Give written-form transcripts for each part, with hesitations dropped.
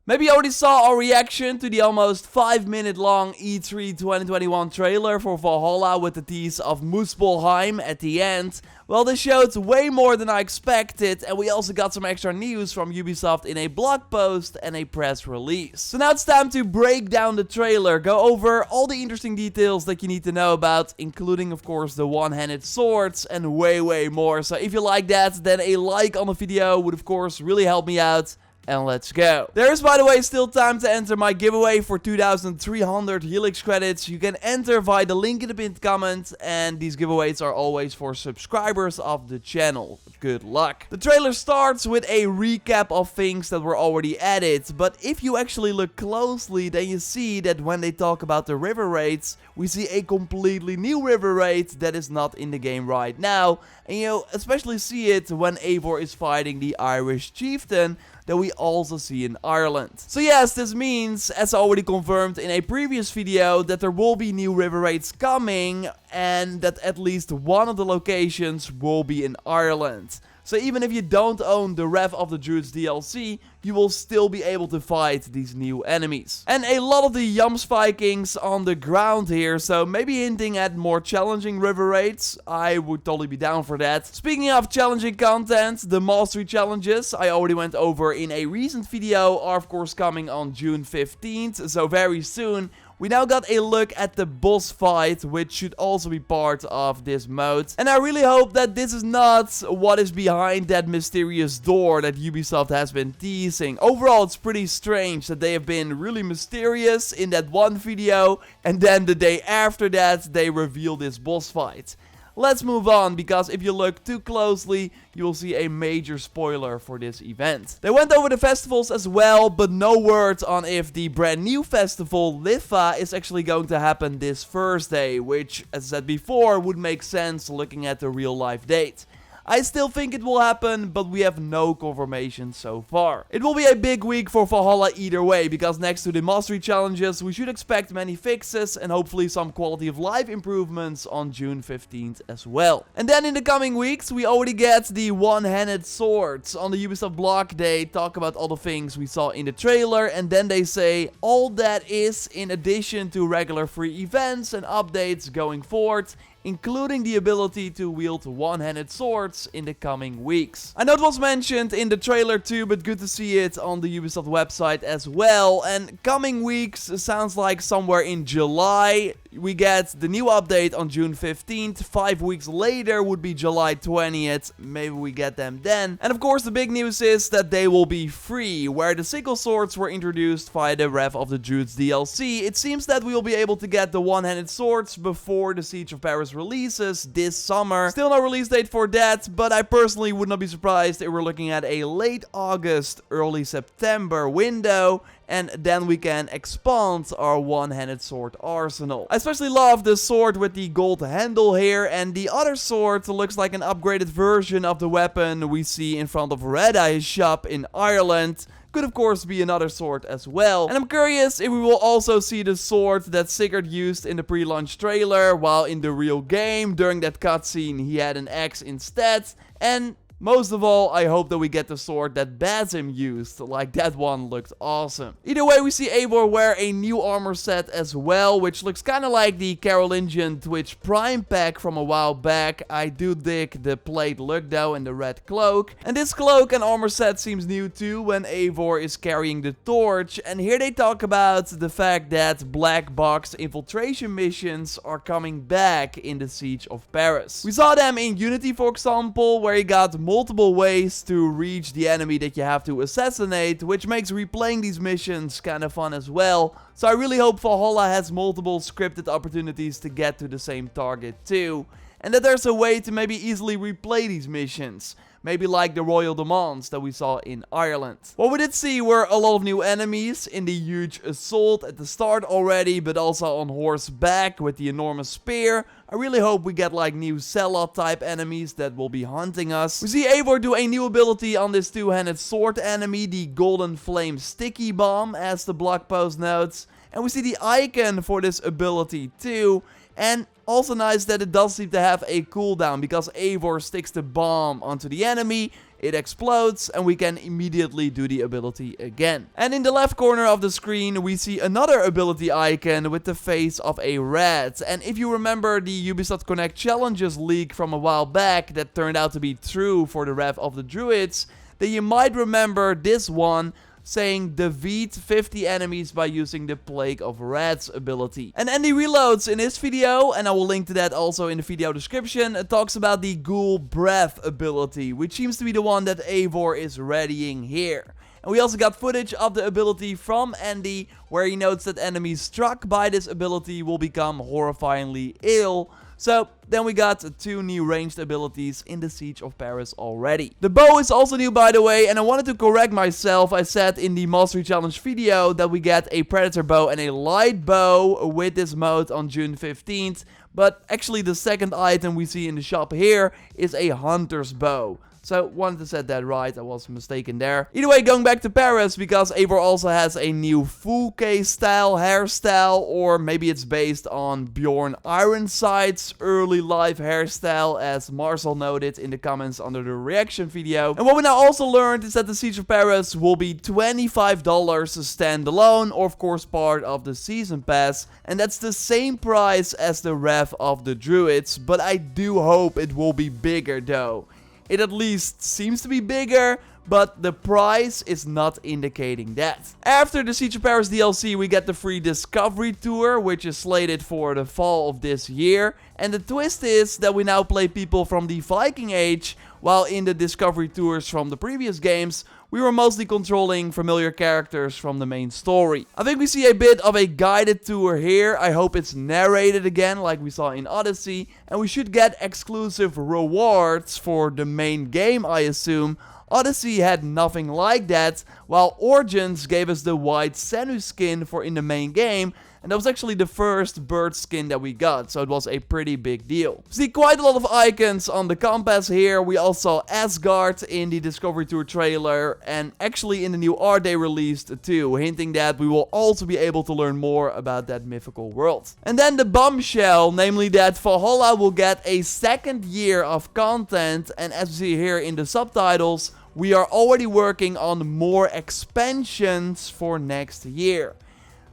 Maybe you already saw our reaction to the almost 5-minute long E3 2021 trailer for Valhalla with the tease of Muspelheim at the end. Well, this showed way more than I expected, and we also got some extra news from Ubisoft in a blog post and a press release. So now it's time to break down the trailer, go over all the interesting details that you need to know about, including of course the one-handed swords and way more. So if you like that, then a like on the video would of course really help me out. And let's go. There is, by the way, still time to enter my giveaway for 2,300 Helix credits. You can enter via the link in the pinned comment, and these giveaways are always for subscribers of the channel. Good luck. The trailer starts with a recap of things that were already added, but if you actually look closely, then you see that when they talk about the river raids, we see a completely new river raid that is not in the game right now, and you especially see it when Eivor is fighting the Irish chieftain that we also see in Ireland. So yes, this means, as already confirmed in a previous video, that there will be new river raids coming, and that at least one of the locations will be in Ireland. So even if you don't own the Wrath of the Druids DLC, you will still be able to fight these new enemies. And a lot of the Jams Vikings on the ground here, so maybe hinting at more challenging river raids. I would totally be down for that. Speaking of challenging content, the mastery challenges I already went over in a recent video are of course coming on June 15th, so very soon. We now got a look at the boss fight, which should also be part of this mode. And I really hope that this is not what is behind that mysterious door that Ubisoft has been teasing. Overall, it's pretty strange that they have been really mysterious in that one video, and then the day after that, they reveal this boss fight. Let's move on, because if you look too closely, you will see a major spoiler for this event. They went over the festivals as well, but no word on if the brand new festival, Litva, is actually going to happen this Thursday, which, as I said before, would make sense looking at the real life date. I still think it will happen, but we have no confirmation so far. It will be a big week for Valhalla either way, because next to the mastery challenges, we should expect many fixes and hopefully some quality of life improvements on June 15th as well. And then in the coming weeks, we already get the one-handed swords. On the Ubisoft blog, they talk about all the things we saw in the trailer, and then they say all that is in addition to regular free events and updates going forward, including the ability to wield one-handed swords in the coming weeks. I know it was mentioned in the trailer too, but good to see it on the Ubisoft website as well. And coming weeks sounds like somewhere in July. We get the new update on June 15th, 5 weeks later would be July 20th, maybe we get them then. And of course the big news is that they will be free, where the sickle swords were introduced via the Wrath of the Druids DLC. It seems that we will be able to get the one-handed swords before the Siege of Paris releases this summer. Still no release date for that, but I personally would not be surprised if we're looking at a late August, early September window, and then we can expand our one-handed sword arsenal. I especially love the sword with the gold handle here, and the other sword looks like an upgraded version of the weapon we see in front of Red Eye's shop in Ireland. Could of course be another sword as well. And I'm curious if we will also see the sword that Sigurd used in the pre-launch trailer, while in the real game, during that cutscene, he had an axe instead. And most of all, I hope that we get the sword that Basim used, like that one looked awesome. Either way, we see Eivor wear a new armor set as well, which looks kind of like the Carolingian Twitch Prime pack from a while back. I do dig the plate look though, and the red cloak. And this cloak and armor set seems new too when Eivor is carrying the torch. And here they talk about the fact that black box infiltration missions are coming back in the Siege of Paris. We saw them in Unity, for example, where you got multiple ways to reach the enemy that you have to assassinate, which makes replaying these missions kind of fun as well. So I really hope Valhalla has multiple scripted opportunities to get to the same target too, and that there's a way to maybe easily replay these missions. Maybe like the Royal Demands that we saw in Ireland. What we did see were a lot of new enemies in the huge assault at the start already, but also on horseback with the enormous spear. I really hope we get like new Zealot type enemies that will be hunting us. We see Eivor do a new ability on this two-handed sword enemy, the Golden Flame Sticky Bomb, as the blog post notes. And we see the icon for this ability too. And Also nice that it does seem to have a cooldown, because Eivor sticks the bomb onto the enemy, it explodes, and we can immediately do the ability again. And in the left corner of the screen, we see another ability icon with the face of a rat. And if you remember the Ubisoft Connect Challenges leak from a while back that turned out to be true for the Wrath of the Druids, then you might remember this one saying defeat 50 enemies by using the Plague of Rats ability. And AndyReloads in his video, and I will link to that also in the video description, talks about the Ghoul Breath ability, which seems to be the one that Eivor is readying here. And we also got footage of the ability from Andy, where he notes that enemies struck by this ability will become horrifyingly ill. So then we got 2 new ranged abilities in the Siege of Paris already. The bow is also new, by the way, and I wanted to correct myself. I said in the Mastery Challenge video that we get a Predator bow and a light bow with this mode on June 15th. But actually the second item we see in the shop here is a Hunter's bow. So, wanted to set that right, I was mistaken there. Either way, going back to Paris, because Eivor also has a new full case style hairstyle, or maybe it's based on Bjorn Ironside's early life hairstyle, as Marcel noted in the comments under the reaction video. And what we now also learned is that the Siege of Paris will be $25 standalone, or of course part of the Season Pass. And that's the same price as the Wrath of the Druids, but I do hope it will be bigger though. It at least seems to be bigger, but the price is not indicating that. After the Siege of Paris DLC, we get the free Discovery Tour, which is slated for the fall of this year. And the twist is that we now play people from the Viking Age, while in the Discovery Tours from the previous games, we were mostly controlling familiar characters from the main story. I think we see a bit of a guided tour here. I hope it's narrated again like we saw in Odyssey. And we should get exclusive rewards for the main game, I assume. Odyssey had nothing like that, while Origins gave us the white Senu skin for in the main game. And that was actually the first bird skin that we got, so it was a pretty big deal. We see quite a lot of icons on the compass here. We also saw Asgard in the Discovery Tour trailer, and actually in the new art they released too, hinting that we will also be able to learn more about that mythical world. And then the bombshell, namely that Valhalla will get a second year of content, and as we see here in the subtitles, we are already working on more expansions for next year.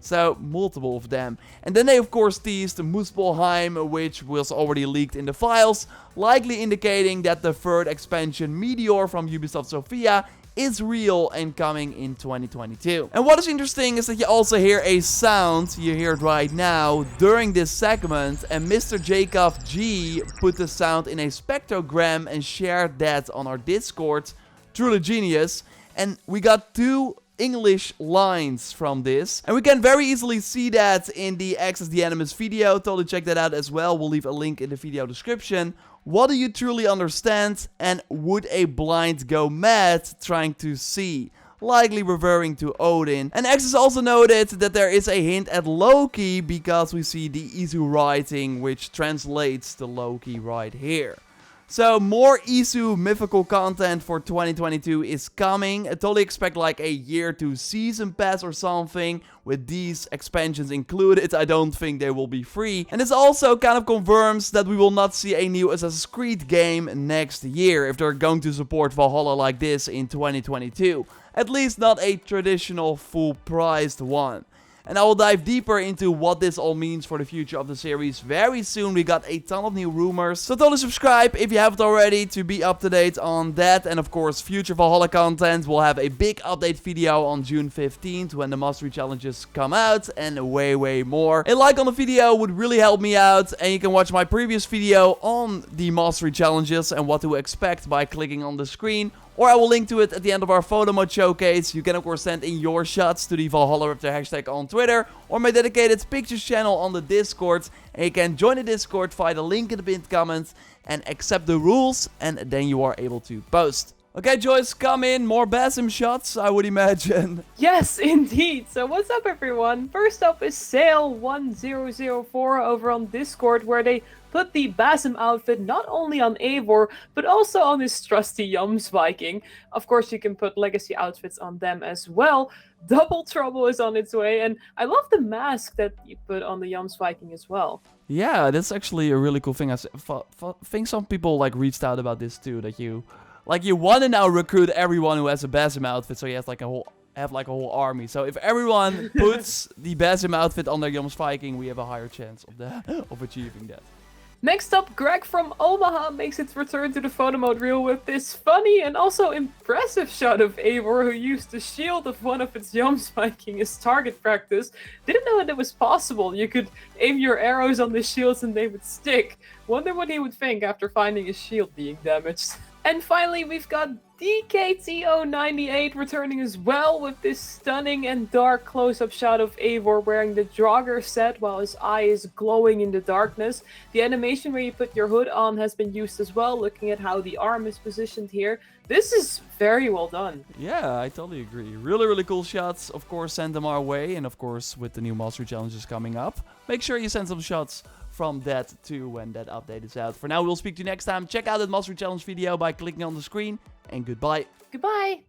So, multiple of them. And then they of course teased Muspelheim, which was already leaked in the files, likely indicating that the third expansion Meteor from Ubisoft Sofia is real and coming in 2022. And what is interesting is that you also hear a sound, you hear it right now, during this segment, and Mr. Jacob G put the sound in a spectrogram and shared that on our Discord. Truly genius. And we got 2 English lines from this, and we can very easily see that in the AccesstheAnimus video. Totally check that out as well. We'll leave a link in the video description. What do you truly understand, and would a blind go mad trying to see? Likely referring to Odin. And Access also noted that there is a hint at Loki, because we see the Isu writing, which translates to Loki right here. So, more Isu mythical content for 2022 is coming. I totally expect like a year 2 season pass or something with these expansions included. I don't think they will be free. And this also kind of confirms that we will not see a new Assassin's Creed game next year if they're going to support Valhalla like this in 2022. At least not a traditional full-priced one. And I will dive deeper into what this all means for the future of the series very soon. We got a ton of new rumors. So totally subscribe if you haven't already to be up to date on that. And of course, future Valhalla content. We'll have a big update video on June 15th when the Mastery Challenges come out. And way more. A like on the video would really help me out. And you can watch my previous video on the Mastery Challenges and what to expect by clicking on the screen. Or I will link to it at the end of our photo mode showcase. You can of course send in your shots to the ValhallaRaptor hashtag on Twitter, or my dedicated pictures channel on the Discord. And you can join the Discord via the link in the pinned comment and accept the rules, and then you are able to post. Okay, Joyce, come in. More Basim shots, I would imagine. Yes, indeed. So what's up, everyone? First up is Sale1004 over on Discord, where they put the Basim outfit not only on Eivor, but also on his trusty Jums Viking. Of course, you can put legacy outfits on them as well. Double trouble is on its way, and I love the mask that you put on the Jums Viking as well. Yeah, that's actually a really cool thing. Think some people like reached out about this too, that you want to now recruit everyone who has a Basim outfit, so you have like a whole army. So if everyone puts the Basim outfit on their Jums Viking, we have a higher chance of achieving that. Next up, Greg from Omaha makes its return to the photo mode reel with this funny and also impressive shot of Eivor, who used the shield of one of its Jums Viking as target practice. Didn't know that it was possible. You could aim your arrows on the shields and they would stick. Wonder what he would think after finding his shield being damaged. And finally, we've got DKTO98 returning as well with this stunning and dark close-up shot of Eivor wearing the Draugr set while his eye is glowing in the darkness. The animation where you put your hood on has been used as well, looking at how the arm is positioned here. This is very well done. Yeah, I totally agree. Really, really cool shots. Of course, send them our way. And of course, with the new Mastery Challenges coming up, make sure you send some shots from that too when that update is out. For now, we'll speak to you next time. Check out that Mastery Challenge video by clicking on the screen. And goodbye. Goodbye.